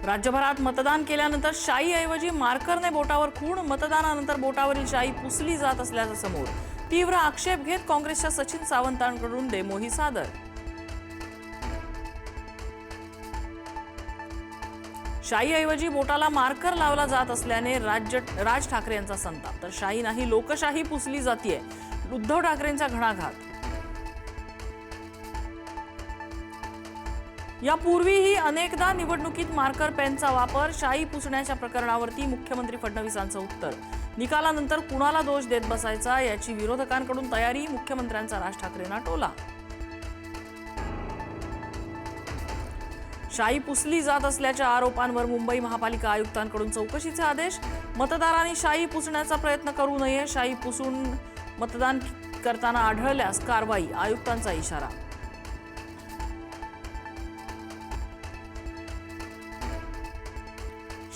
राज्यभरात मतदान केल्यानंतर शाईऐवजी मार्करने बोटावर खूण, मतदानानंतर बोटावरील शाई पुसली जात असल्याचं समोर. तीव्र आक्षेप घेत काँग्रेसच्या सचिन सावंतांकडून डेमोही सादर. शाईऐवजी बोटाला मार्कर लावला जात असल्याने राज ठाकरे यांचा संताप. तर शाही नाही लोकशाही पुसली जातीये, उद्धव ठाकरेंचा घणाघात. यापूर्वीही अनेकदा निवडणुकीत मार्कर पेनचा वापर, शाई पुसण्याच्या प्रकरणावरती मुख्यमंत्री फडणवीसांचं उत्तर. निकालानंतर कुणाला दोष देत बसायचा याची विरोधकांकडून तयारी, मुख्यमंत्र्यांचा राज ठाकरेंना टोला. शाई पुसली जात असल्याच्या आरोपांवर मुंबई महापालिका आयुक्तांकडून चौकशीचे आदेश. मतदारांनी शाई पुसण्याचा प्रयत्न करू नये, शाई पुसून मतदान करताना आढळल्यास कारवाई, आयुक्तांचा इशारा.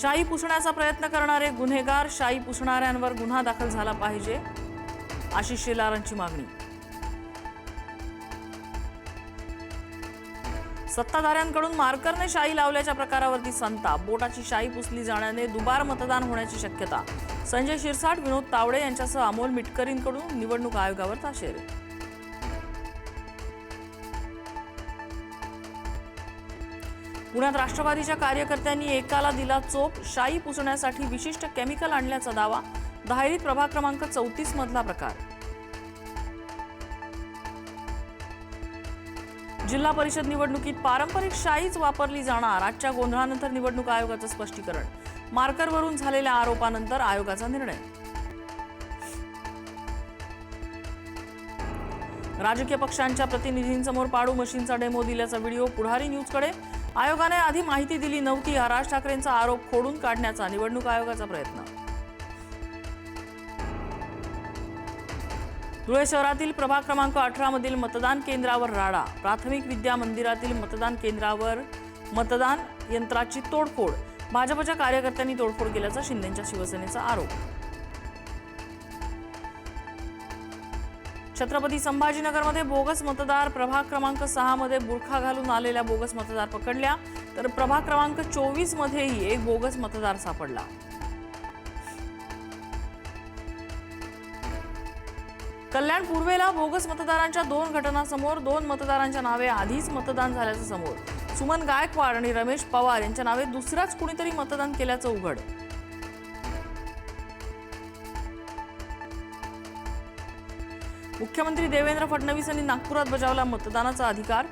शाई पुसण्याचा प्रयत्न करणारे गुन्हेगार, शाई पुसणाऱ्यांवर गुन्हा दाखल झाला पाहिजे, आशिष शेलारांची मागणी. सत्ताधाऱ्यांकडून मार्करने शाई लावल्याच्या प्रकारावरती संताप. बोटाची शाई पुसली जाण्याने दुबार मतदान होण्याची शक्यता. संजय शिरसाट, विनोद तावडे यांच्यासह अमोल मिटकरींकडून निवडणूक आयोगावर ताशेरे. पुण्यात राष्ट्रवादीच्या कार्यकर्त्यांनी एकाला दिला चोप, शाई पुसण्यासाठी विशिष्ट केमिकल आणल्याचा दावा. धायरीत प्रभाग क्रमांक 34 मधला प्रकार. जिल्हा परिषद निवडणुकीत पारंपरिक शाईच वापरली जाणार, आजच्या गोंधळानंतर निवडणूक आयोगाचं स्पष्टीकरण. मार्करवरून झालेल्या आरोपानंतर आयोगाचा निर्णय. राजकीय पक्षांच्या प्रतिनिधींसमोर पाडू मशीनचा डेमो दिल्याचा व्हिडिओ पुढारी न्यूजकडे. आयोगाने आधी माहिती दिली नव्हती, हा राज ठाकरेंचा आरोप खोडून काढण्याचा निवडणूक आयोगाचा प्रयत्न. धुळे शहरातील प्रभाग क्रमांक 18 मधील मतदान केंद्रावर राडा. प्राथमिक विद्या मंदिरातील मतदान केंद्रावर मतदान यंत्राची तोडफोड. भाजपच्या कार्यकर्त्यांनी तोडफोड केल्याचा शिंदेच्या शिवसेनेचा आरोप. छत्रपती संभाजीनगरमध्ये बोगस मतदार. प्रभाग क्रमांक 6 मध्ये बुरखा घालून आलेल्या बोगस मतदार पकडल्या, तर प्रभाग क्रमांक 24 मध्येही एक बोगस मतदार सापडला. कल्याण पूर्वेला बोगस मतदारांच्या 2 घटनांसमोर. 2 मतदारांच्या नावे आधीच मतदान झाल्याचं समोर. सुमन गायकवाड आणि रमेश पवार यांच्या नावे दुसराच कुणीतरी मतदान केल्याचं उघड. मुख्यमंत्री देवेंद्र फडणवीस यांनी नागपुरात बजावला मतदानाचा अधिकार.